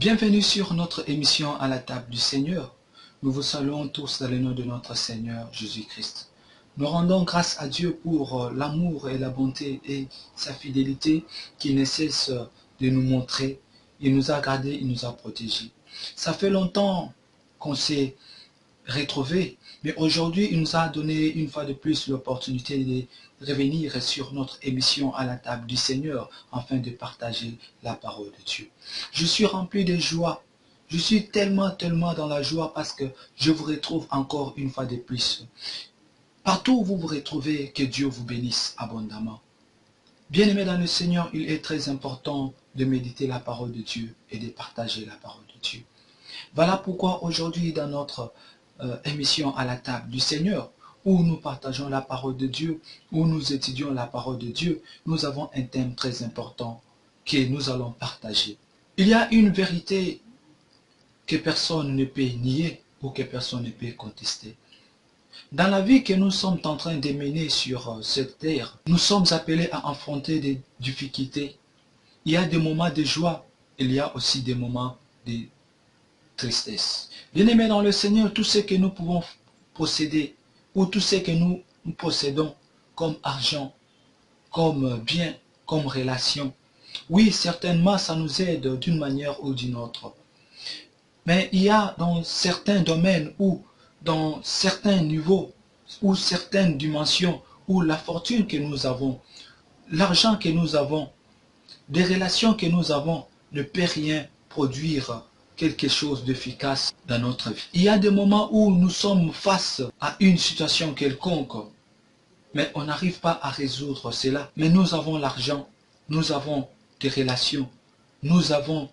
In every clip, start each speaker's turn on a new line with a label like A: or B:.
A: Bienvenue sur notre émission à la table du Seigneur. Nous vous saluons tous dans le nom de notre Seigneur Jésus-Christ. Nous rendons grâce à Dieu pour l'amour et la bonté et sa fidélité qui ne cesse de nous montrer. Il nous a gardés, il nous a protégés. Ça fait longtemps qu'on s'est retrouvés, mais aujourd'hui il nous a donné une fois de plus l'opportunité de revenir sur notre émission à la table du Seigneur afin de partager la parole de Dieu. Je suis rempli de joie. Je suis tellement dans la joie parce que je vous retrouve encore une fois de plus. Partout où vous vous retrouvez, que Dieu vous bénisse abondamment. Bien-aimés dans le Seigneur, il est très important de méditer la parole de Dieu et de partager la parole de Dieu. Voilà pourquoi aujourd'hui dans notre émission à la table du Seigneur, où nous partageons la parole de Dieu, où nous étudions la parole de Dieu, nous avons un thème très important que nous allons partager. Il y a une vérité que personne ne peut nier ou que personne ne peut contester. Dans la vie que nous sommes en train de mener sur cette terre, nous sommes appelés à affronter des difficultés. Il y a des moments de joie, il y a aussi des moments de tristesse. Bien-aimés dans le Seigneur, tout ce que nous pouvons posséder, ou tout ce que nous possédons comme argent, comme bien, comme relation, oui, certainement, ça nous aide d'une manière ou d'une autre. Mais il y a dans certains domaines ou dans certains niveaux ou certaines dimensions où la fortune que nous avons, l'argent que nous avons, des relations que nous avons ne peut rien produire quelque chose d'efficace dans notre vie. Il y a des moments où nous sommes face à une situation quelconque, mais on n'arrive pas à résoudre cela. Mais nous avons l'argent, nous avons des relations, nous avons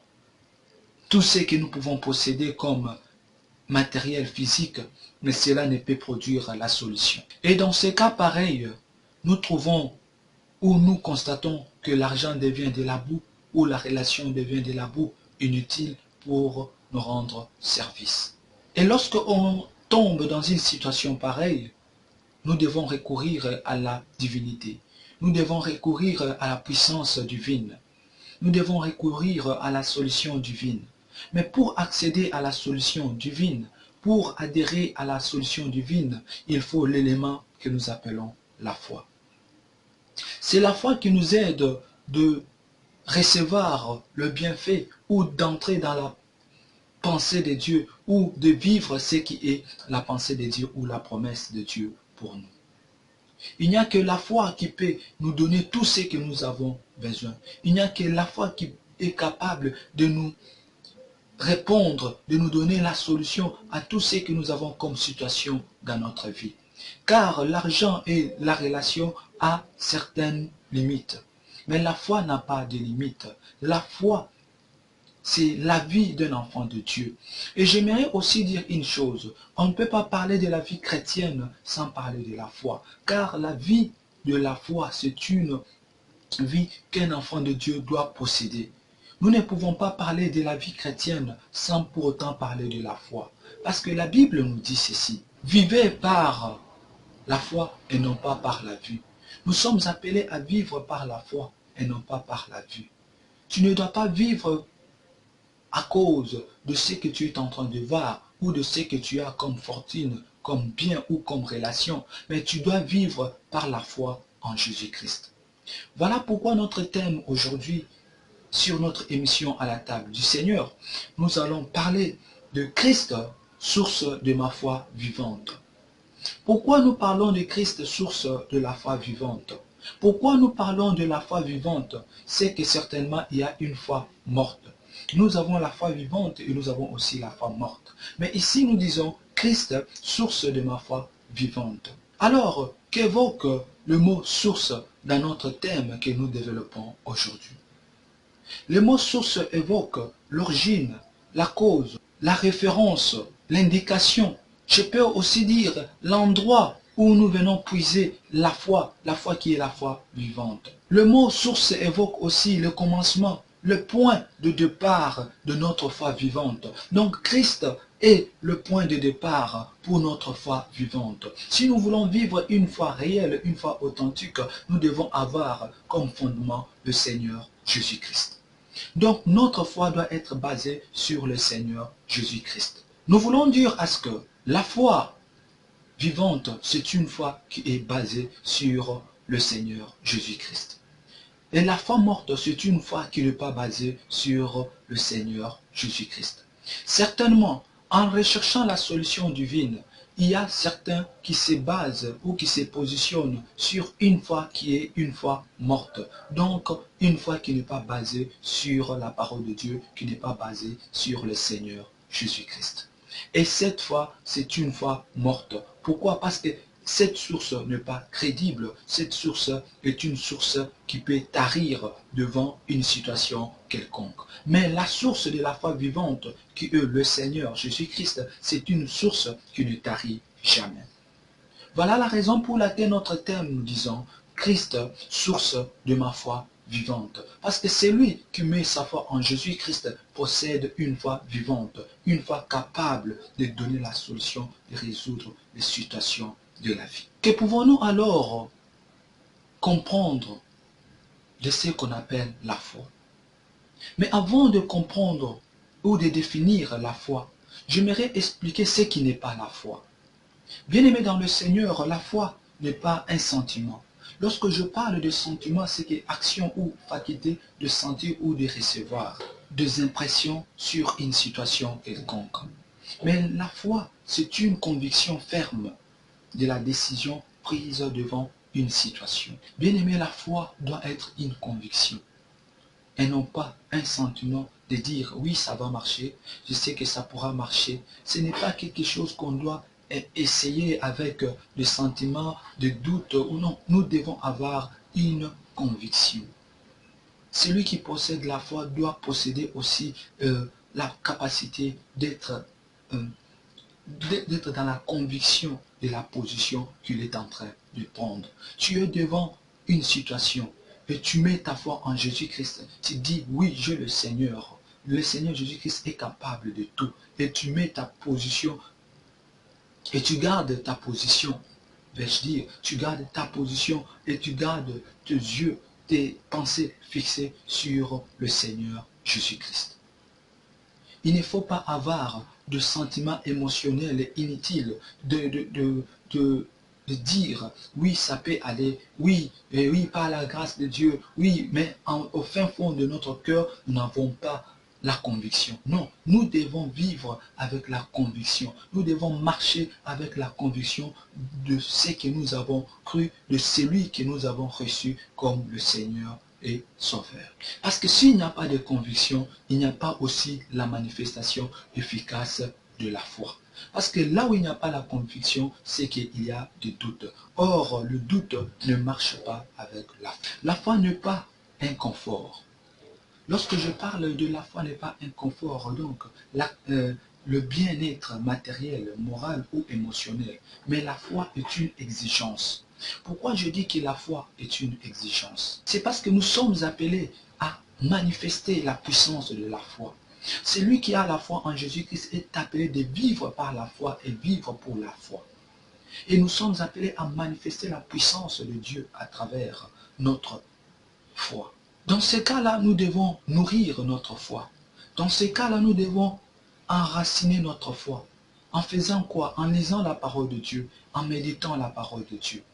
A: tout ce que nous pouvons posséder comme matériel physique, mais cela ne peut produire la solution. Et dans ces cas pareils, nous trouvons ou nous constatons que l'argent devient de la boue ou la relation devient de la boue inutile pour nous rendre service. Et lorsque on tombe dans une situation pareille, nous devons recourir à la divinité. Nous devons recourir à la puissance divine. Nous devons recourir à la solution divine. Mais pour accéder à la solution divine, pour adhérer à la solution divine, il faut l'élément que nous appelons la foi. C'est la foi qui nous aide de recevoir le bienfait ou d'entrer dans la pensée de Dieu ou de vivre ce qui est la pensée de Dieu ou la promesse de Dieu pour nous. Il n'y a que la foi qui peut nous donner tout ce que nous avons besoin. Il n'y a que la foi qui est capable de nous répondre, de nous donner la solution à tout ce que nous avons comme situation dans notre vie. Car l'argent et la relation ont certaines limites. Mais la foi n'a pas de limites. La foi, c'est la vie d'un enfant de Dieu. Et j'aimerais aussi dire une chose. On ne peut pas parler de la vie chrétienne sans parler de la foi. Car la vie de la foi, c'est une vie qu'un enfant de Dieu doit posséder. Nous ne pouvons pas parler de la vie chrétienne sans pour autant parler de la foi. Parce que la Bible nous dit ceci. Vivez par la foi et non pas par la vue. Nous sommes appelés à vivre par la foi et non pas par la vue. Tu ne dois pas vivre à cause de ce que tu es en train de voir ou de ce que tu as comme fortune, comme bien ou comme relation, mais tu dois vivre par la foi en Jésus-Christ. Voilà pourquoi notre thème aujourd'hui, sur notre émission à la table du Seigneur, nous allons parler de Christ, source de ma foi vivante. Pourquoi nous parlons de Christ, source de la foi vivante? Pourquoi nous parlons de la foi vivante? C'est que certainement il y a une foi morte. Nous avons la foi vivante et nous avons aussi la foi morte. Mais ici nous disons Christ, source de ma foi vivante. Alors, qu'évoque le mot source dans notre thème que nous développons aujourd'hui? Le mot source évoque l'origine, la cause, la référence, l'indication. Je peux aussi dire l'endroit où nous venons puiser la foi qui est la foi vivante. Le mot source évoque aussi le commencement, le point de départ de notre foi vivante. Donc Christ est le point de départ pour notre foi vivante. Si nous voulons vivre une foi réelle, une foi authentique, nous devons avoir comme fondement le Seigneur Jésus-Christ. Donc notre foi doit être basée sur le Seigneur Jésus-Christ. Nous voulons dire à ce que la foi vivante, c'est une foi qui est basée sur le Seigneur Jésus-Christ. Et la foi morte, c'est une foi qui n'est pas basée sur le Seigneur Jésus-Christ. Certainement, en recherchant la solution divine, il y a certains qui se basent ou qui se positionnent sur une foi qui est une foi morte. Donc, une foi qui n'est pas basée sur la parole de Dieu, qui n'est pas basée sur le Seigneur Jésus-Christ. Et cette foi, c'est une foi morte. Pourquoi? Parce que cette source n'est pas crédible. Cette source est une source qui peut tarir devant une situation quelconque. Mais la source de la foi vivante, qui est le Seigneur Jésus-Christ, c'est une source qui ne tarit jamais. Voilà la raison pour laquelle notre thème, nous disons, Christ, source de ma foi vivante. Parce que c'est lui qui met sa foi en Jésus-Christ, possède une foi vivante, une foi capable de donner la solution, de résoudre les situations de la vie. Que pouvons-nous alors comprendre de ce qu'on appelle la foi? Mais avant de comprendre ou de définir la foi, j'aimerais expliquer ce qui n'est pas la foi. Bien-aimé dans le Seigneur, la foi n'est pas un sentiment. Lorsque je parle de sentiment, c'est que action ou faculté de sentir ou de recevoir des impressions sur une situation quelconque. Mais la foi, c'est une conviction ferme de la décision prise devant une situation. Bien-aimé, la foi doit être une conviction et non pas un sentiment de dire oui, ça va marcher, je sais que ça pourra marcher. Ce n'est pas quelque chose qu'on doit essayer avec le sentiment de doute ou non. Nous devons avoir une conviction. Celui qui possède la foi doit posséder aussi la capacité d'être dans la conviction de la position qu'il est en train de prendre. Tu es devant une situation et tu mets ta foi en Jésus-Christ. Tu dis oui, j'ai le Seigneur. Le Seigneur Jésus-Christ est capable de tout. Et tu mets ta position et tu gardes ta position. Vais-je dire, tu gardes ta position et tu gardes tes yeux, tes pensées fixées sur le Seigneur Jésus-Christ. Il ne faut pas avoir de sentiments émotionnels inutiles, de dire oui, ça peut aller, oui, et oui, par la grâce de Dieu, oui, mais au fin fond de notre cœur, nous n'avons pas la conviction. Non, nous devons vivre avec la conviction. Nous devons marcher avec la conviction de ce que nous avons cru, de celui que nous avons reçu comme le Seigneur et Sauveur. Parce que s'il n'y a pas de conviction, il n'y a pas aussi la manifestation efficace de la foi. Parce que là où il n'y a pas la conviction, c'est qu'il y a des doutes. Or, le doute ne marche pas avec la foi. La foi n'est pas un confort. Lorsque je parle de la foi n'est pas un confort, donc le bien-être matériel, moral ou émotionnel. Mais la foi est une exigence. Pourquoi je dis que la foi est une exigence? C'est parce que nous sommes appelés à manifester la puissance de la foi. Celui qui a la foi en Jésus-Christ est appelé de vivre par la foi et vivre pour la foi. Et nous sommes appelés à manifester la puissance de Dieu à travers notre foi. Dans ces cas-là, nous devons nourrir notre foi. Dans ces cas-là, nous devons enraciner notre foi. En faisant quoi? En lisant la parole de Dieu, en méditant la parole de Dieu.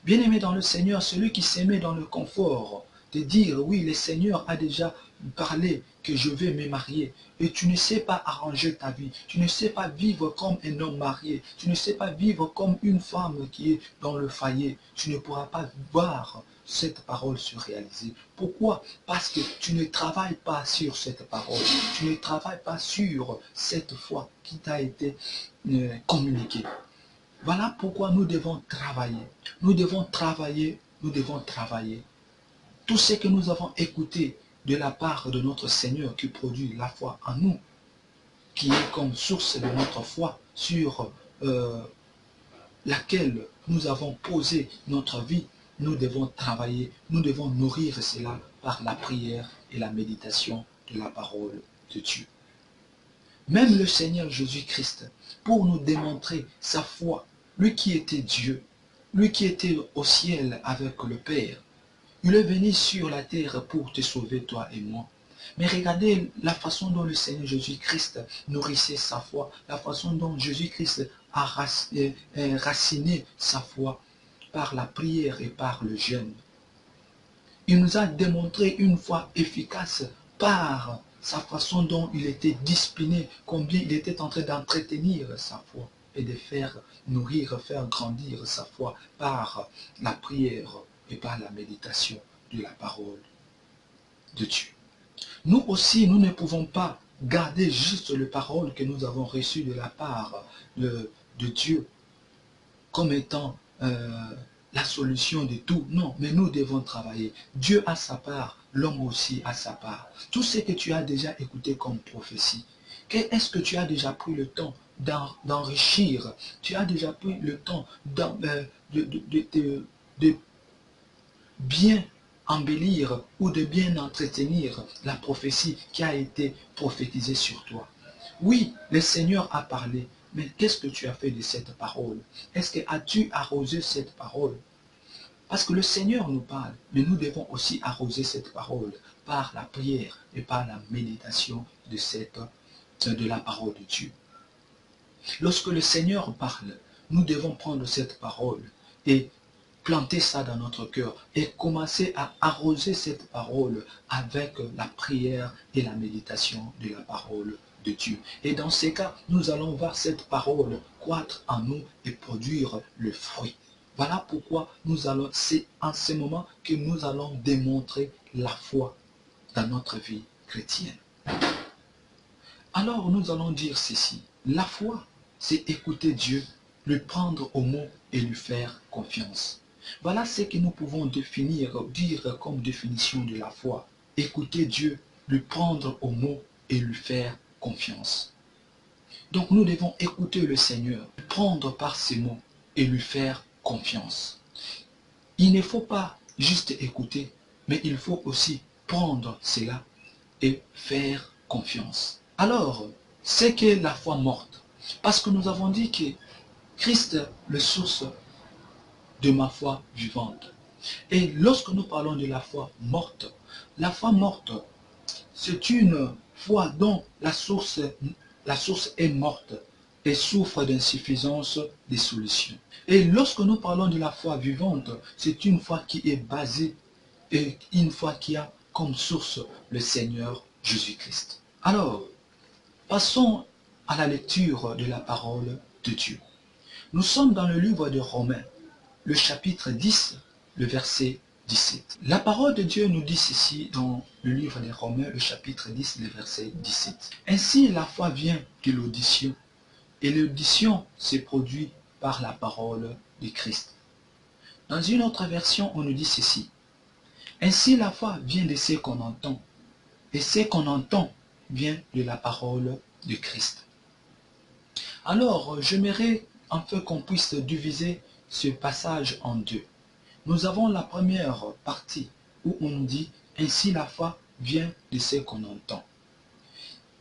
A: Bien-aimé dans le Seigneur, celui qui se met dans le confort de dire, oui, le Seigneur a déjà parlé que je vais me marier, et tu ne sais pas arranger ta vie, tu ne sais pas vivre comme un homme marié, tu ne sais pas vivre comme une femme qui est dans le foyer, tu ne pourras pas voir cette parole se réaliser. Pourquoi? Parce que tu ne travailles pas sur cette parole, tu ne travailles pas sur cette foi qui t'a été communiquée. Voilà pourquoi nous devons travailler. Nous devons travailler, nous devons travailler. Tout ce que nous avons écouté de la part de notre Seigneur qui produit la foi en nous, qui est comme source de notre foi sur laquelle nous avons posé notre vie, nous devons travailler, nous devons nourrir cela par la prière et la méditation de la parole de Dieu. Même le Seigneur Jésus-Christ, pour nous démontrer sa foi, lui qui était Dieu, lui qui était au ciel avec le Père, il est venu sur la terre pour te sauver, toi et moi. Mais regardez la façon dont le Seigneur Jésus-Christ nourrissait sa foi, la façon dont Jésus-Christ a raciné sa foi par la prière et par le jeûne. Il nous a démontré une foi efficace par sa façon dont il était discipliné, combien il était en train d'entretenir sa foi et de faire nourrir, faire grandir sa foi par la prière et par la méditation de la parole de Dieu. Nous aussi, nous ne pouvons pas garder juste les paroles que nous avons reçues de la part de Dieu comme étant la solution de tout. Non, mais nous devons travailler. Dieu a sa part, l'homme aussi a sa part. Tout ce que tu as déjà écouté comme prophétie, est-ce que tu as déjà pris le temps d'enrichir? Tu as déjà pris le temps de bien embellir ou de bien entretenir la prophétie qui a été prophétisée sur toi? Oui, le Seigneur a parlé, mais qu'est-ce que tu as fait de cette parole? Est-ce que as-tu arrosé cette parole? Parce que le Seigneur nous parle, mais nous devons aussi arroser cette parole par la prière et par la méditation de la parole de Dieu. Lorsque le Seigneur parle, nous devons prendre cette parole et planter ça dans notre cœur et commencer à arroser cette parole avec la prière et la méditation de la parole de Dieu. Et dans ces cas, nous allons voir cette parole croître en nous et produire le fruit. Voilà pourquoi c'est en ce moment que nous allons démontrer la foi dans notre vie chrétienne. Alors nous allons dire ceci: la foi, c'est écouter Dieu, lui prendre au mot et lui faire confiance. Voilà ce que nous pouvons dire comme définition de la foi. Écouter Dieu, lui prendre au mot et lui faire confiance. Donc nous devons écouter le Seigneur, prendre par ses mots et lui faire confiance. Il ne faut pas juste écouter, mais il faut aussi prendre cela et faire confiance. Alors, c'est que la foi morte. Parce que nous avons dit que Christ est la source de ma foi vivante. Et lorsque nous parlons de la foi morte, c'est une foi dont la source est morte et souffre d'insuffisance des solutions. Et lorsque nous parlons de la foi vivante, c'est une foi qui est basée et une foi qui a comme source le Seigneur Jésus-Christ. Alors, passons à la lecture de la parole de Dieu. Nous sommes dans le livre de Romains, le chapitre 10, le verset 17. La parole de Dieu nous dit ceci dans le livre des Romains, le chapitre 10, le verset 17. Ainsi, la foi vient de l'audition, et l'audition se produit par la parole de Christ. Dans une autre version, on nous dit ceci. Ainsi, la foi vient de ce qu'on entend, et ce qu'on entend vient de la parole de Christ. Alors, j'aimerais un peu qu'on puisse diviser ce passage en deux. Nous avons la première partie où on nous dit « Ainsi la foi vient de ce qu'on entend ».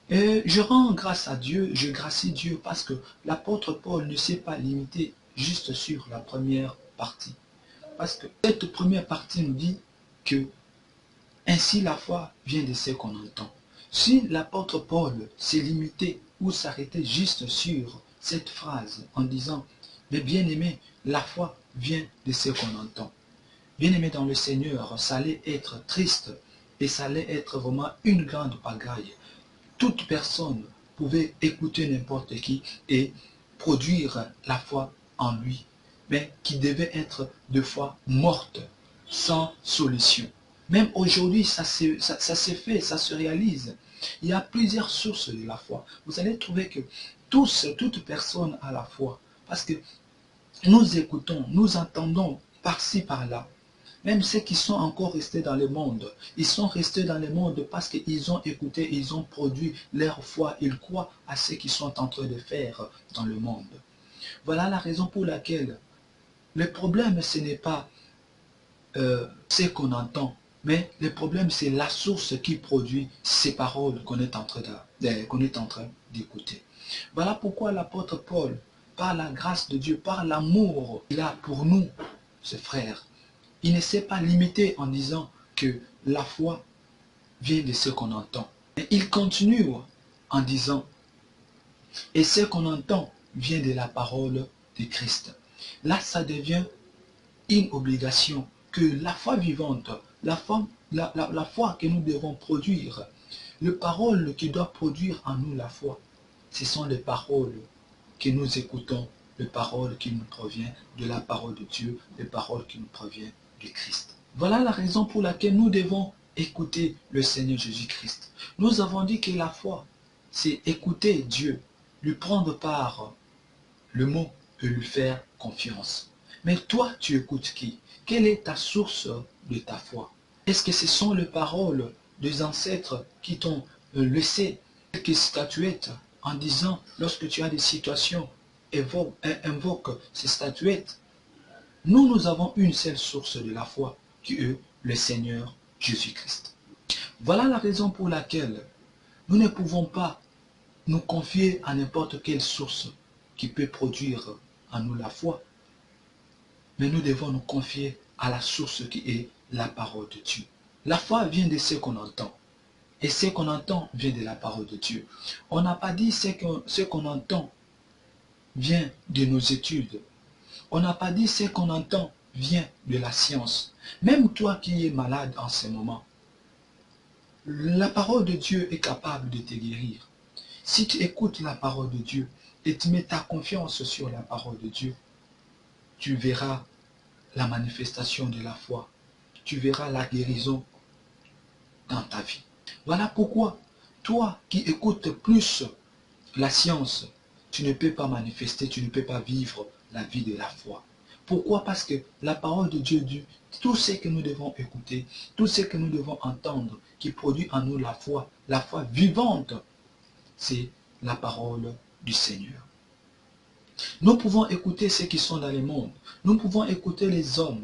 A: Et je rends grâce à Dieu, je gracie Dieu parce que l'apôtre Paul ne s'est pas limité juste sur la première partie. Parce que cette première partie nous dit que « Ainsi la foi vient de ce qu'on entend ». Si l'apôtre Paul s'est limité ou s'arrêtait juste sur cette phrase en disant « Mais bien aimé, la foi vient de ce qu'on entend ». Bien aimé dans le Seigneur, ça allait être triste et ça allait être vraiment une grande pagaille. Toute personne pouvait écouter n'importe qui et produire la foi en lui, mais qui devait être de foi morte, sans solution. Même aujourd'hui, ça se fait, ça se réalise. Il y a plusieurs sources de la foi. Vous allez trouver que toute personne a la foi. Parce que nous écoutons, nous entendons par-ci, par-là. Même ceux qui sont encore restés dans le monde, ils sont restés dans le monde parce qu'ils ont écouté, ils ont produit leur foi, ils croient à ce qu'ils sont en train de faire dans le monde. Voilà la raison pour laquelle le problème, ce n'est pas ce qu'on entend, mais le problème, c'est la source qui produit ces paroles qu'on est en train d'écouter. Voilà pourquoi l'apôtre Paul, par la grâce de Dieu, par l'amour qu'il a pour nous, ses frères, il ne s'est pas limité en disant que la foi vient de ce qu'on entend. Et il continue en disant, et ce qu'on entend vient de la parole de Christ. Là, ça devient une obligation que la foi vivante, la foi que nous devons produire, les paroles qui doivent produire en nous la foi, ce sont les paroles que nous écoutons, les paroles qui nous proviennent de la parole de Dieu, les paroles qui nous proviennent de Christ. Voilà la raison pour laquelle nous devons écouter le Seigneur Jésus-Christ. Nous avons dit que la foi, c'est écouter Dieu, lui prendre par le mot et lui faire confiance. Mais toi, tu écoutes qui? Quelle est ta source de ta foi? Est-ce que ce sont les paroles des ancêtres qui t'ont laissé quelques statuettes en disant, lorsque tu as des situations, invoque ces statuettes? Nous avons une seule source de la foi, qui est le Seigneur Jésus-Christ. Voilà la raison pour laquelle nous ne pouvons pas nous confier à n'importe quelle source qui peut produire en nous la foi. Mais nous devons nous confier à la source qui est la parole de Dieu. La foi vient de ce qu'on entend. Et ce qu'on entend vient de la parole de Dieu. On n'a pas dit ce qu'on entend vient de nos études. On n'a pas dit ce qu'on entend vient de la science. Même toi qui es malade en ce moment, la parole de Dieu est capable de te guérir. Si tu écoutes la parole de Dieu et tu mets ta confiance sur la parole de Dieu, tu verras la manifestation de la foi. Tu verras la guérison dans ta vie. Voilà pourquoi, toi qui écoutes plus la science, tu ne peux pas manifester, tu ne peux pas vivre la vie de la foi. Pourquoi? Parce que la parole de Dieu dit, tout ce que nous devons écouter, tout ce que nous devons entendre, qui produit en nous la foi vivante, c'est la parole du Seigneur. Nous pouvons écouter ceux qui sont dans le monde, nous pouvons écouter les hommes,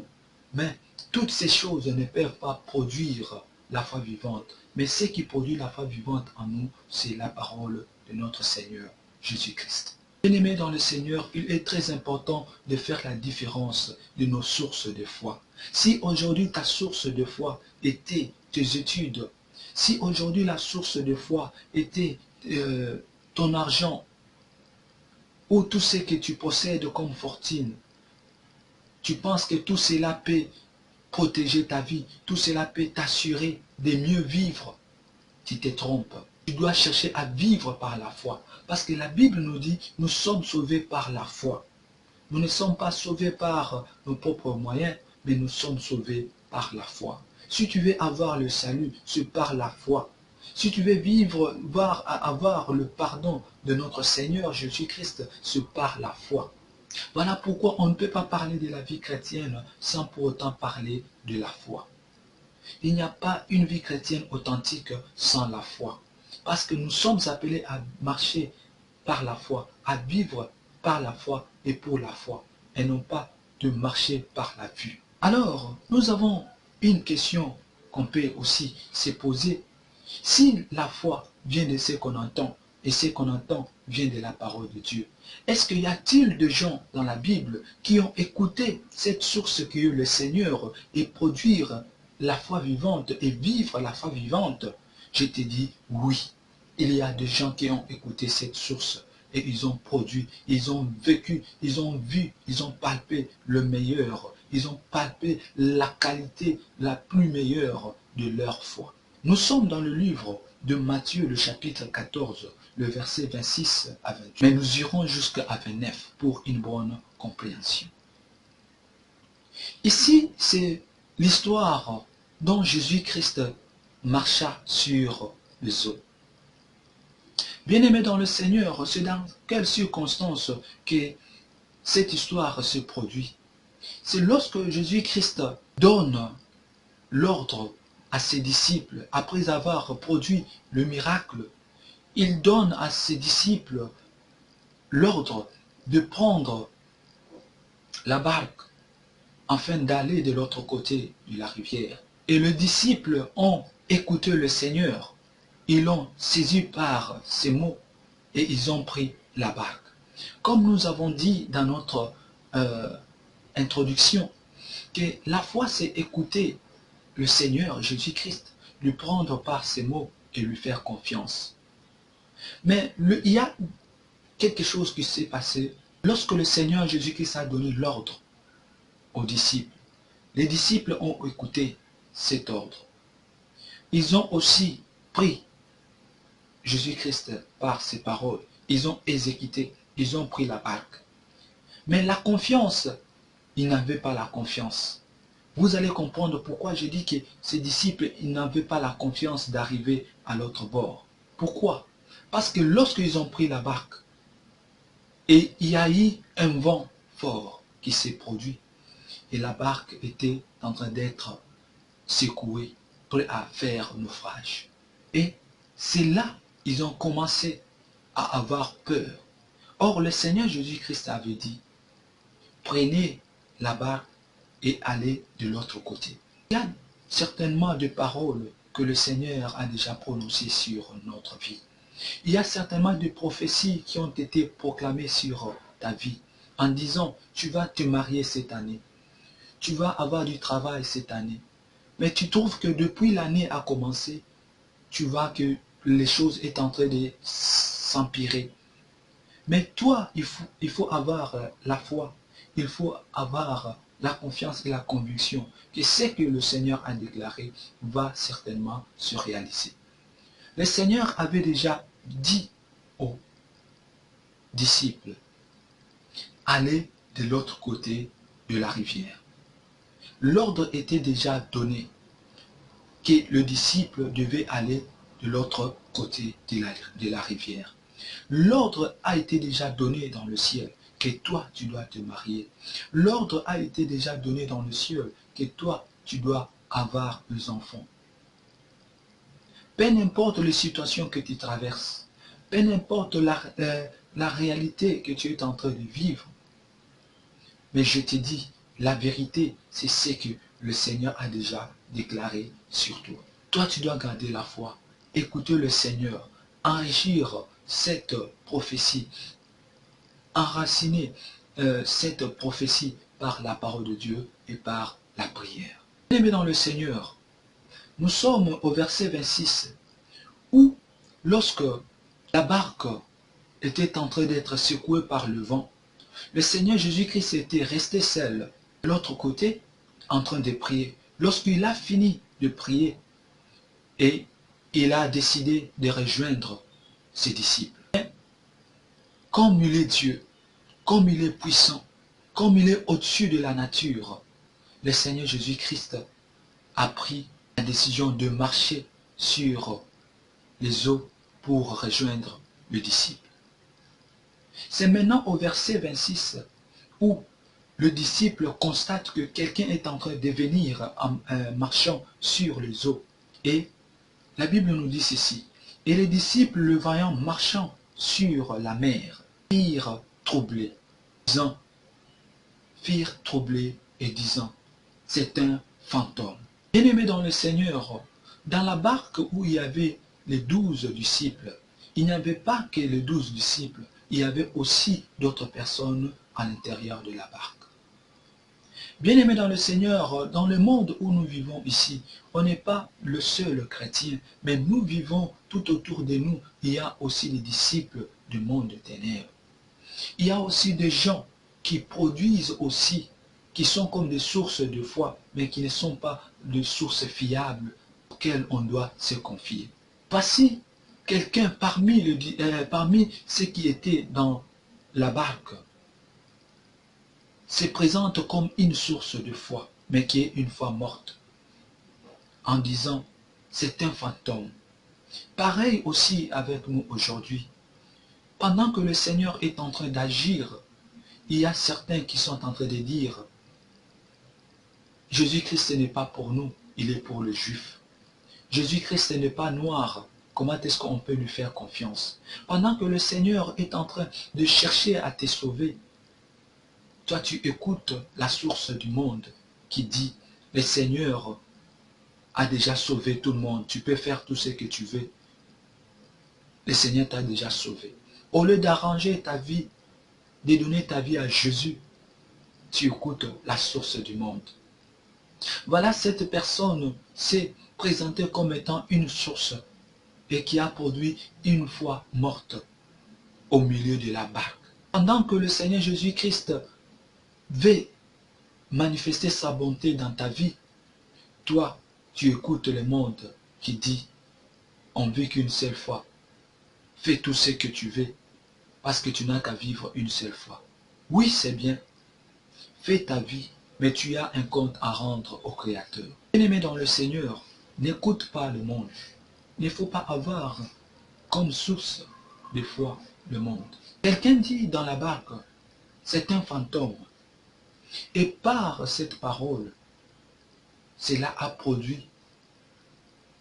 A: mais toutes ces choses ne peuvent pas produire la foi vivante. Mais ce qui produit la foi vivante en nous, c'est la parole de notre Seigneur Jésus-Christ. Bien-aimés dans le Seigneur, il est très important de faire la différence de nos sources de foi. Si aujourd'hui ta source de foi était tes études, si aujourd'hui la source de foi était ton argent, ou tout ce que tu possèdes comme fortune, tu penses que tout cela peut protéger ta vie, tout cela peut t'assurer de mieux vivre, tu te trompes. Tu dois chercher à vivre par la foi. Parce que la Bible nous dit, nous sommes sauvés par la foi. Nous ne sommes pas sauvés par nos propres moyens, mais nous sommes sauvés par la foi. Si tu veux avoir le salut, c'est par la foi. Si tu veux vivre, avoir le pardon de notre Seigneur Jésus-Christ, c'est par la foi. Voilà pourquoi on ne peut pas parler de la vie chrétienne sans pour autant parler de la foi. Il n'y a pas une vie chrétienne authentique sans la foi. Parce que nous sommes appelés à marcher par la foi, à vivre par la foi et pour la foi, et non pas de marcher par la vue. Alors, nous avons une question qu'on peut aussi se poser. Si la foi vient de ce qu'on entend, et ce qu'on entend vient de la parole de Dieu, est-ce qu'il y a-t-il de gens dans la Bible qui ont écouté cette source qui est le Seigneur et produire la foi vivante et vivre la foi vivante? Je te dis oui. Il y a des gens qui ont écouté cette source et ils ont produit, ils ont vécu, ils ont vu, ils ont palpé le meilleur, ils ont palpé la qualité la plus meilleure de leur foi. Nous sommes dans le livre de Matthieu, le chapitre 14, le verset 26 à 28. Mais nous irons jusqu'à 29 pour une bonne compréhension. Ici, c'est l'histoire dont Jésus-Christ marcha sur les eaux. Bien-aimés dans le Seigneur, c'est dans quelles circonstances que cette histoire se produit? C'est lorsque Jésus-Christ donne l'ordre à ses disciples, après avoir produit le miracle, il donne à ses disciples l'ordre de prendre la barque afin d'aller de l'autre côté de la rivière. Et les disciples ont écouté le Seigneur. Ils l'ont saisi par ces mots et ils ont pris la barque. Comme nous avons dit dans notre introduction, que la foi c'est écouter le Seigneur Jésus-Christ, lui prendre par ses mots et lui faire confiance. Mais il y a quelque chose qui s'est passé lorsque le Seigneur Jésus-Christ a donné l'ordre aux disciples. Les disciples ont écouté cet ordre. Ils ont aussi pris Jésus-Christ par ses paroles. Ils ont exécuté, ils ont pris la barque. Mais la confiance, ils n'avaient pas la confiance. Vous allez comprendre pourquoi je dis que ces disciples, ils n'avaient pas la confiance d'arriver à l'autre bord. Pourquoi? Parce que lorsqu'ils ont pris la barque, et il y a eu un vent fort qui s'est produit, et la barque était en train d'être secouée, prêt à faire naufrage. Et c'est là ils ont commencé à avoir peur. Or, le Seigneur Jésus-Christ avait dit, prenez la barque et allez de l'autre côté. Il y a certainement des paroles que le Seigneur a déjà prononcées sur notre vie. Il y a certainement des prophéties qui ont été proclamées sur ta vie en disant, tu vas te marier cette année, tu vas avoir du travail cette année. Mais tu trouves que depuis l'année a commencé, tu vois que les choses sont en train de s'empirer. Mais toi, il faut avoir la foi, il faut avoir la confiance et la conviction que ce que le Seigneur a déclaré va certainement se réaliser. Le Seigneur avait déjà dit aux disciples, allez de l'autre côté de la rivière. L'ordre était déjà donné que le disciple devait aller de l'autre côté de la rivière. L'ordre a été déjà donné dans le ciel que toi tu dois te marier. L'ordre a été déjà donné dans le ciel que toi tu dois avoir des enfants. Peu importe les situations que tu traverses, peu importe la réalité que tu es en train de vivre, mais je te dis, la vérité, c'est ce que le Seigneur a déjà déclaré sur toi. Toi, tu dois garder la foi, écouter le Seigneur, enrichir cette prophétie, enraciner cette prophétie par la parole de Dieu et par la prière. Bien-aimés dans le Seigneur, nous sommes au verset 26, où lorsque la barque était en train d'être secouée par le vent, le Seigneur Jésus-Christ était resté seul de l'autre côté en train de prier. Lorsqu'il a fini de prier, et il a décidé de rejoindre ses disciples. Mais comme il est Dieu, comme il est puissant, comme il est au-dessus de la nature, le Seigneur Jésus-Christ a pris la décision de marcher sur les eaux pour rejoindre le disciple. C'est maintenant au verset 26 où le disciple constate que quelqu'un est en train de venir en marchant sur les eaux. Et la Bible nous dit ceci. Et les disciples, le voyant marchant sur la mer, firent troubler et disant, c'est un fantôme. Bien-aimés dans le Seigneur, dans la barque où il y avait les 12 disciples, il n'y avait pas que les 12 disciples, il y avait aussi d'autres personnes à l'intérieur de la barque. Bien-aimés dans le Seigneur, dans le monde où nous vivons ici, on n'est pas le seul chrétien, mais nous vivons tout autour de nous, il y a aussi des disciples du monde des ténèbres. Il y a aussi des gens qui produisent aussi, qui sont comme des sources de foi, mais qui ne sont pas des sources fiables auxquelles on doit se confier. Voici quelqu'un parmi ceux qui étaient dans la barque, se présente comme une source de foi, mais qui est une foi morte, en disant, c'est un fantôme. Pareil aussi avec nous aujourd'hui. Pendant que le Seigneur est en train d'agir, il y a certains qui sont en train de dire, Jésus-Christ n'est pas pour nous, il est pour les Juifs. Jésus-Christ n'est pas noir, comment est-ce qu'on peut lui faire confiance? Pendant que le Seigneur est en train de chercher à te sauver, toi tu écoutes la source du monde qui dit, le Seigneur a déjà sauvé tout le monde, tu peux faire tout ce que tu veux. Le Seigneur t'a déjà sauvé. Au lieu d'arranger ta vie, de donner ta vie à Jésus, tu écoutes la source du monde. Voilà, cette personne s'est présenté comme étant une source et qui a produit une foi morte au milieu de la barque. Pendant que le Seigneur Jésus-Christ veut manifester sa bonté dans ta vie, toi, tu écoutes le monde qui dit, on vit qu'une seule fois. Fais tout ce que tu veux, parce que tu n'as qu'à vivre une seule fois. Oui, c'est bien. Fais ta vie, mais tu as un compte à rendre au Créateur. Bien-aimé dans le Seigneur, n'écoute pas le monde. Il ne faut pas avoir comme source de foi le monde. Quelqu'un dit dans la barque, c'est un fantôme. Et par cette parole, cela a produit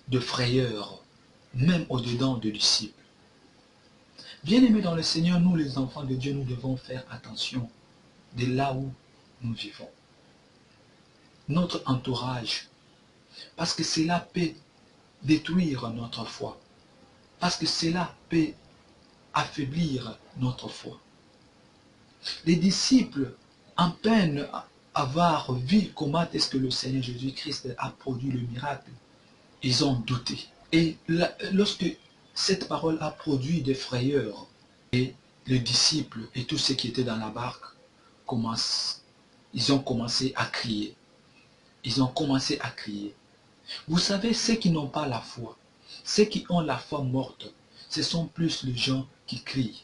A: de frayeur, même au-dedans des disciples. Bien-aimés dans le Seigneur, nous les enfants de Dieu, nous devons faire attention de là où nous vivons. Notre entourage, parce que cela peut détruire notre foi, parce que cela peut affaiblir notre foi. Les disciples, en peine à avoir vu comment est-ce que le Seigneur Jésus-Christ a produit le miracle, ils ont douté. Et lorsque cette parole a produit des frayeurs, et les disciples et tous ceux qui étaient dans la barque, ils ont commencé à crier. Ils ont commencé à crier. Vous savez, ceux qui n'ont pas la foi, ceux qui ont la foi morte, ce sont plus les gens qui crient.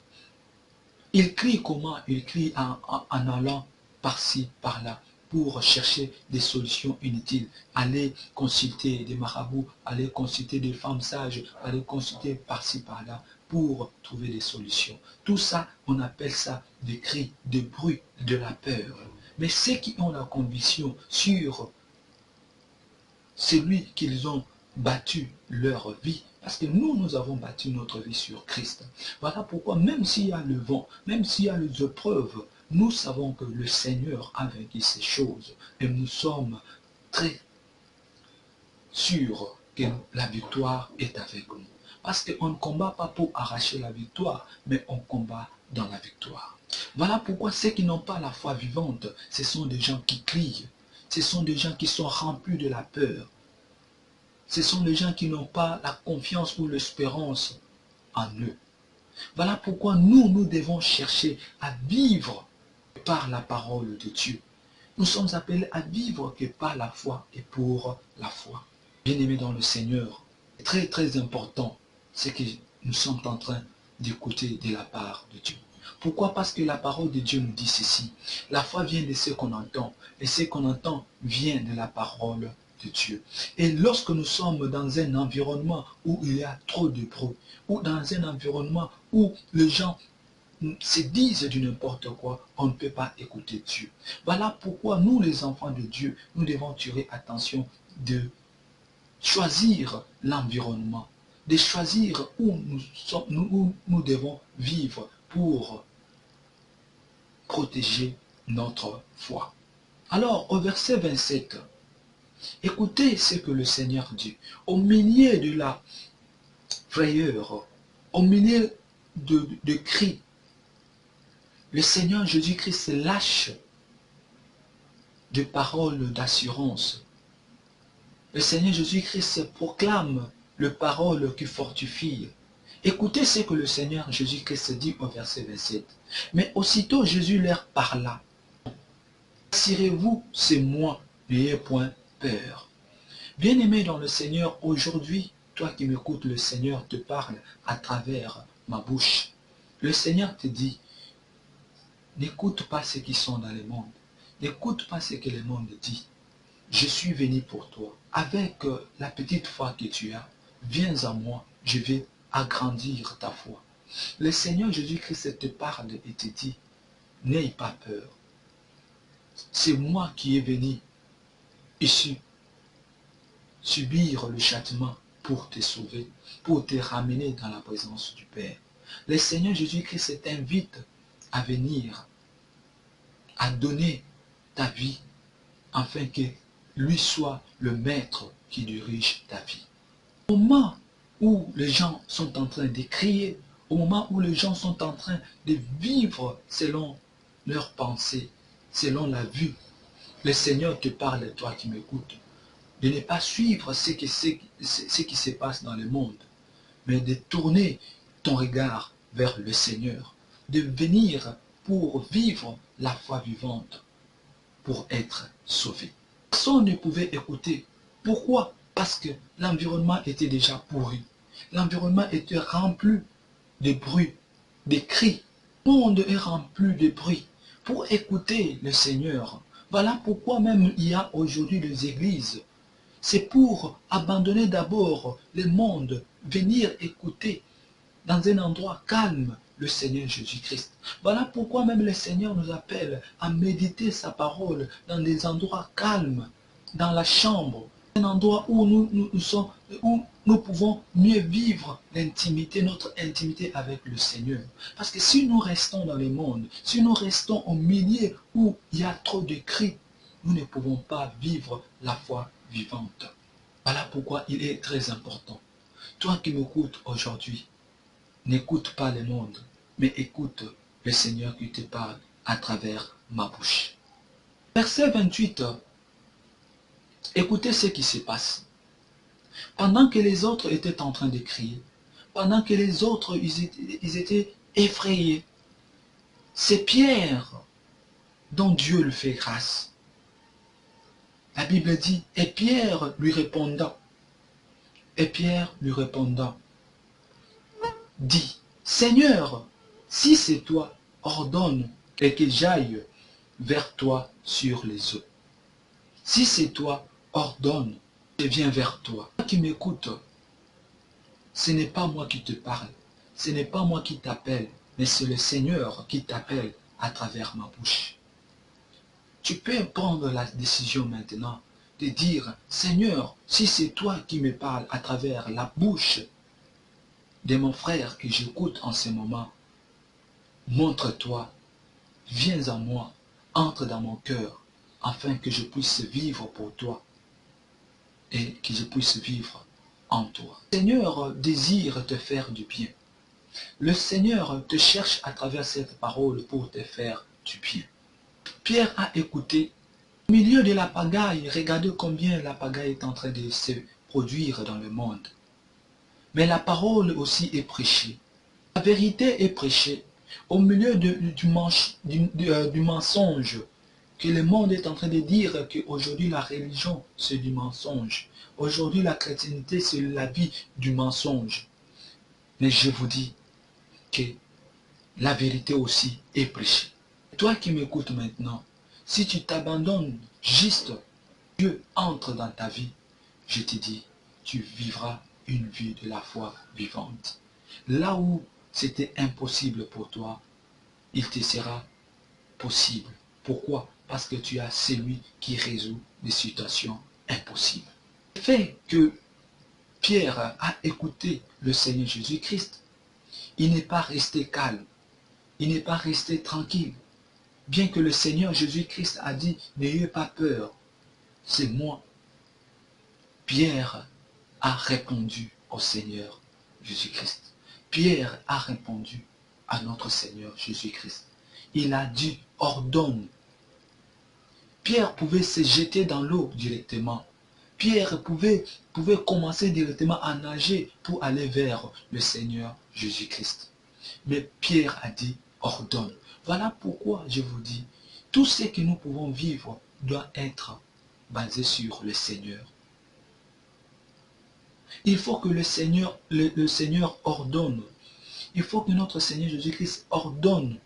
A: Ils crient comment? Ils crient en allant par-ci, par-là, pour chercher des solutions inutiles. Aller consulter des marabouts, aller consulter des femmes sages, aller consulter par-ci, par-là, pour trouver des solutions. Tout ça, on appelle ça des cris, des bruits, de la peur. Mais ceux qui ont la conviction sur celui qu'ils ont battu leur vie, parce que nous avons battu notre vie sur Christ. Voilà pourquoi, même s'il y a le vent, même s'il y a les épreuves, nous savons que le Seigneur a vaincu ces choses. Et nous sommes très sûrs que la victoire est avec nous. Parce qu'on ne combat pas pour arracher la victoire, mais on combat dans la victoire. Voilà pourquoi ceux qui n'ont pas la foi vivante, ce sont des gens qui crient. Ce sont des gens qui sont remplis de la peur. Ce sont des gens qui n'ont pas la confiance ou l'espérance en eux. Voilà pourquoi nous devons chercher à vivre par la parole de Dieu. Nous sommes appelés à vivre que par la foi et pour la foi. Bien-aimés dans le Seigneur, c'est très très important ce que nous sommes en train d'écouter de la part de Dieu. Pourquoi? Parce que la parole de Dieu nous dit ceci. La foi vient de ce qu'on entend, et ce qu'on entend vient de la parole de Dieu. Et lorsque nous sommes dans un environnement où il y a trop de bruit, ou dans un environnement où les gens se disent du n'importe quoi, on ne peut pas écouter Dieu. Voilà pourquoi nous, les enfants de Dieu, nous devons tirer attention de choisir l'environnement, de choisir où nous devons vivre pour protéger notre foi. Alors, au verset 27, écoutez ce que le Seigneur dit. Au milieu de la frayeur, au milieu de cris, le Seigneur Jésus-Christ lâche des paroles d'assurance. Le Seigneur Jésus-Christ proclame les paroles qui fortifient. Écoutez ce que le Seigneur Jésus-Christ dit au verset 27. Mais aussitôt Jésus leur parla. Rassurez-vous, c'est moi, n'ayez point peur. Bien-aimé dans le Seigneur, aujourd'hui, toi qui m'écoutes, le Seigneur te parle à travers ma bouche. Le Seigneur te dit, n'écoute pas ceux qui sont dans le monde. N'écoute pas ce que le monde dit. Je suis venu pour toi. Avec la petite foi que tu as, viens à moi, je vais agrandir ta foi. Le Seigneur Jésus-Christ te parle et te dit, n'aie pas peur. C'est moi qui est venu ici subir le châtiment pour te sauver, pour te ramener dans la présence du Père. Le Seigneur Jésus-Christ t'invite à venir, à donner ta vie, afin que lui soit le maître qui dirige ta vie. Au moment où les gens sont en train de crier, au moment où les gens sont en train de vivre selon leurs pensées, selon la vue, le Seigneur te parle, toi qui m'écoutes. de ne pas suivre ce qui se passe dans le monde, mais de tourner ton regard vers le Seigneur, de venir pour vivre la foi vivante, pour être sauvé. Personne ne pouvait écouter. Pourquoi? Parce que l'environnement était déjà pourri. L'environnement était rempli de bruit, de cris. Le monde est rempli de bruit pour écouter le Seigneur. Voilà pourquoi même il y a aujourd'hui des églises. C'est pour abandonner d'abord le monde, venir écouter dans un endroit calme le Seigneur Jésus-Christ. Voilà pourquoi même le Seigneur nous appelle à méditer sa parole dans des endroits calmes, dans la chambre, un endroit où où nous pouvons mieux vivre l'intimité, notre intimité avec le Seigneur. Parce que si nous restons dans le monde, si nous restons au milieu où il y a trop de cris, nous ne pouvons pas vivre la foi vivante. Voilà pourquoi il est très important. Toi qui m'écoutes aujourd'hui, n'écoute pas le monde, mais écoute le Seigneur qui te parle à travers ma bouche. Verset 28. Écoutez ce qui se passe. Pendant que les autres étaient en train de crier, pendant que les autres ils étaient effrayés, c'est Pierre dont Dieu lui fait grâce. La Bible dit, et Pierre lui répondant, dit, Seigneur, si c'est toi, ordonne et que j'aille vers toi sur les eaux. Si c'est toi, ordonne, je viens vers toi. Toi qui m'écoutes, ce n'est pas moi qui te parle, ce n'est pas moi qui t'appelle, mais c'est le Seigneur qui t'appelle à travers ma bouche. Tu peux prendre la décision maintenant de dire, Seigneur, si c'est toi qui me parles à travers la bouche de mon frère que j'écoute en ce moment, montre-toi, viens à moi, entre dans mon cœur, afin que je puisse vivre pour toi et que je puisse vivre en toi. Le Seigneur désire te faire du bien. Le Seigneur te cherche à travers cette parole pour te faire du bien. Pierre a écouté. Au milieu de la pagaille, regardez combien la pagaille est en train de se produire dans le monde. Mais la parole aussi est prêchée. La vérité est prêchée. Au milieu du mensonge, que le monde est en train de dire qu'aujourd'hui la religion c'est du mensonge. Aujourd'hui la chrétienté c'est la vie du mensonge. Mais je vous dis que la vérité aussi est prêchée. Toi qui m'écoutes maintenant, si tu t'abandonnes juste, Dieu entre dans ta vie, je te dis, tu vivras une vie de la foi vivante. Là où c'était impossible pour toi, il te sera possible. Pourquoi? Parce que tu as celui qui résout des situations impossibles. Le fait que Pierre a écouté le Seigneur Jésus-Christ, il n'est pas resté calme, il n'est pas resté tranquille. Bien que le Seigneur Jésus-Christ a dit, n'ayez pas peur, c'est moi. Pierre a répondu au Seigneur Jésus-Christ. Pierre a répondu à notre Seigneur Jésus-Christ. Il a dit, ordonne. Pierre pouvait se jeter dans l'eau directement. Pierre pouvait commencer directement à nager pour aller vers le Seigneur Jésus-Christ. Mais Pierre a dit, ordonne. Voilà pourquoi je vous dis, tout ce que nous pouvons vivre doit être basé sur le Seigneur. Il faut que le Seigneur ordonne. Il faut que notre Seigneur Jésus-Christ ordonne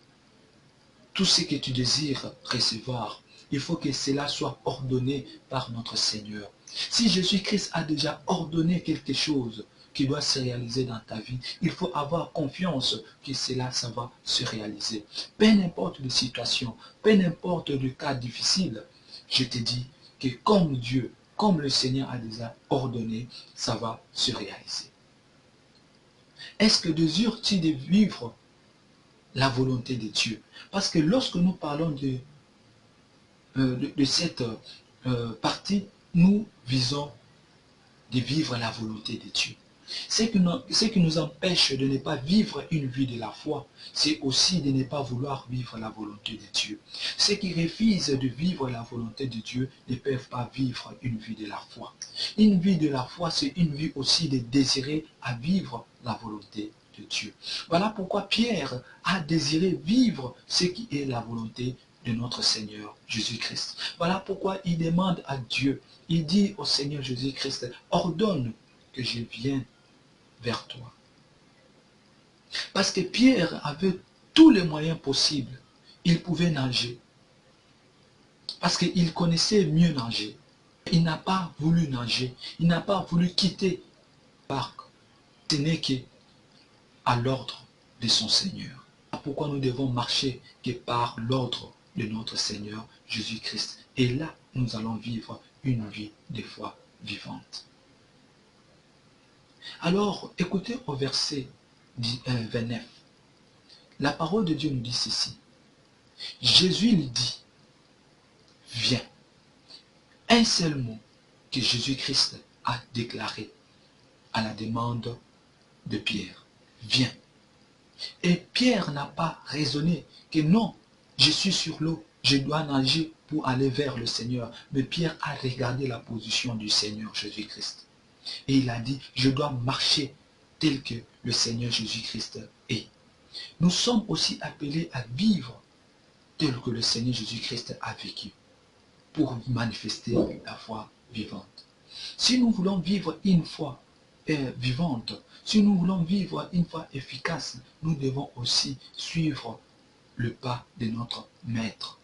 A: tout ce que tu désires recevoir. Il faut que cela soit ordonné par notre Seigneur. Si Jésus-Christ a déjà ordonné quelque chose qui doit se réaliser dans ta vie, il faut avoir confiance que cela, ça va se réaliser. Peu importe les situations, peu importe le cas difficile, je te dis que comme Dieu, comme le Seigneur a déjà ordonné, ça va se réaliser. Est-ce que désires-tu de vivre la volonté de Dieu? Parce que lorsque nous parlons de cette partie, nous visons de vivre la volonté de Dieu. Ce qui nous empêche de ne pas vivre une vie de la foi, c'est aussi de ne pas vouloir vivre la volonté de Dieu. Ceux qui refusent de vivre la volonté de Dieu ne peuvent pas vivre une vie de la foi. Une vie de la foi, c'est une vie aussi de désirer à vivre la volonté de Dieu. Voilà pourquoi Pierre a désiré vivre ce qui est la volonté de notre Seigneur Jésus-Christ. Voilà pourquoi il demande à Dieu, il dit au Seigneur Jésus-Christ, ordonne que je vienne vers toi. Parce que Pierre avait tous les moyens possibles. Il pouvait nager. Parce qu'il connaissait mieux nager. Il n'a pas voulu nager. Il n'a pas voulu quitter le barque. Ce n'est qu'à l'ordre de son Seigneur. Pourquoi nous devons marcher que par l'ordre de notre Seigneur Jésus-Christ. Et là, nous allons vivre une vie de foi vivante. Alors, écoutez au verset 29. La parole de Dieu nous dit ceci. Jésus lui dit, viens. Un seul mot que Jésus-Christ a déclaré à la demande de Pierre. Viens. Et Pierre n'a pas raisonné que non, je suis sur l'eau, je dois nager pour aller vers le Seigneur. Mais Pierre a regardé la position du Seigneur Jésus-Christ. Et il a dit, je dois marcher tel que le Seigneur Jésus-Christ est. Nous sommes aussi appelés à vivre tel que le Seigneur Jésus-Christ a vécu pour manifester la foi vivante. Si nous voulons vivre une foi vivante, si nous voulons vivre une foi efficace, nous devons aussi suivre le pas de notre Maître.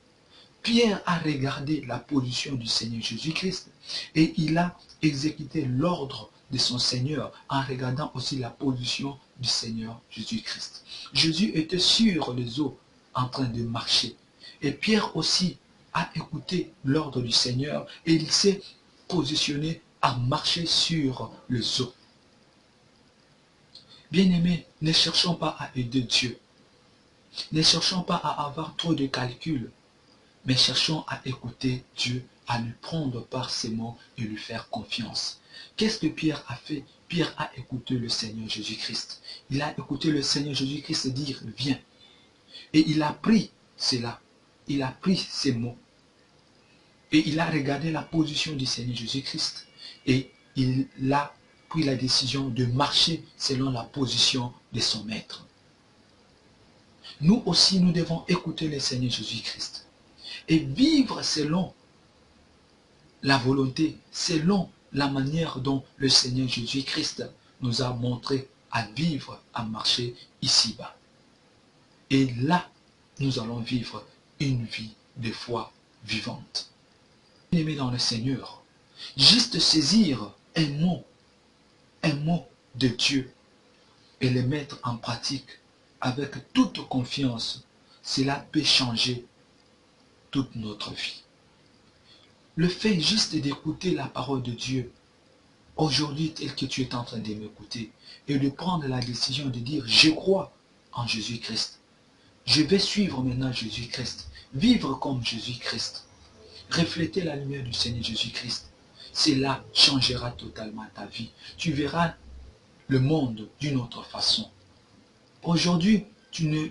A: Pierre a regardé la position du Seigneur Jésus-Christ et il a exécuté l'ordre de son Seigneur en regardant aussi la position du Seigneur Jésus-Christ. Jésus était sur les eaux en train de marcher et Pierre aussi a écouté l'ordre du Seigneur et il s'est positionné à marcher sur les eaux. Bien-aimés, ne cherchons pas à aider Dieu. Ne cherchons pas à avoir trop de calculs. Mais cherchons à écouter Dieu, à lui prendre par ses mots et lui faire confiance. Qu'est-ce que Pierre a fait? Pierre a écouté le Seigneur Jésus-Christ. Il a écouté le Seigneur Jésus-Christ dire, viens. Et il a pris cela. Il a pris ces mots. Et il a regardé la position du Seigneur Jésus-Christ. Et il a pris la décision de marcher selon la position de son Maître. Nous aussi, nous devons écouter le Seigneur Jésus-Christ. Et vivre selon la volonté, selon la manière dont le Seigneur Jésus-Christ nous a montré à vivre, à marcher ici-bas. Et là, nous allons vivre une vie de foi vivante. Aimé dans le Seigneur, juste saisir un mot de Dieu et le mettre en pratique avec toute confiance, cela peut changer toute notre vie. Le fait juste d'écouter la parole de Dieu, aujourd'hui tel que tu es en train de m'écouter, et de prendre la décision de dire, je crois en Jésus-Christ. Je vais suivre maintenant Jésus-Christ, vivre comme Jésus-Christ, refléter la lumière du Seigneur Jésus-Christ. Cela changera totalement ta vie. Tu verras le monde d'une autre façon. Aujourd'hui, tu ne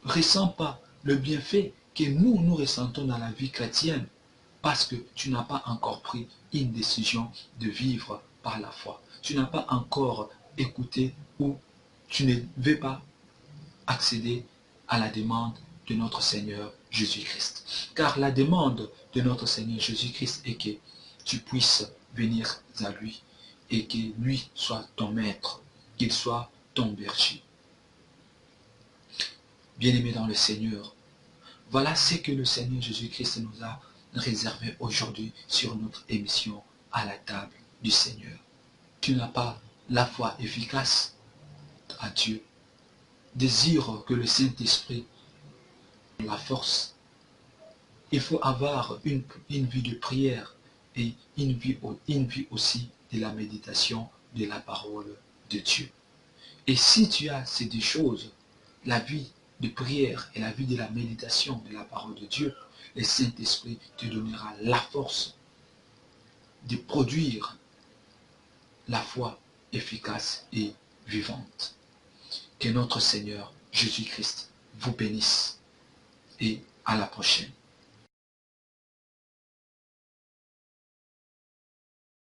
A: ressens pas le bienfait que nous ressentons dans la vie chrétienne parce que tu n'as pas encore pris une décision de vivre par la foi. Tu n'as pas encore écouté ou tu ne veux pas accéder à la demande de notre Seigneur Jésus-Christ. Car la demande de notre Seigneur Jésus-Christ est que tu puisses venir à lui et que lui soit ton maître, qu'il soit ton berger. Bien-aimés dans le Seigneur, voilà ce que le Seigneur Jésus-Christ nous a réservé aujourd'hui sur notre émission à la table du Seigneur. Tu n'as pas la foi efficace à Dieu. Désire que le Saint-Esprit la force. Il faut avoir une vie de prière et une vie aussi de la méditation de la parole de Dieu. Et si tu as ces deux choses, la vie de prière et la vie de la méditation de la parole de Dieu, le Saint-Esprit te donnera la force de produire la foi efficace et vivante. Que notre Seigneur Jésus-Christ vous bénisse et à la prochaine.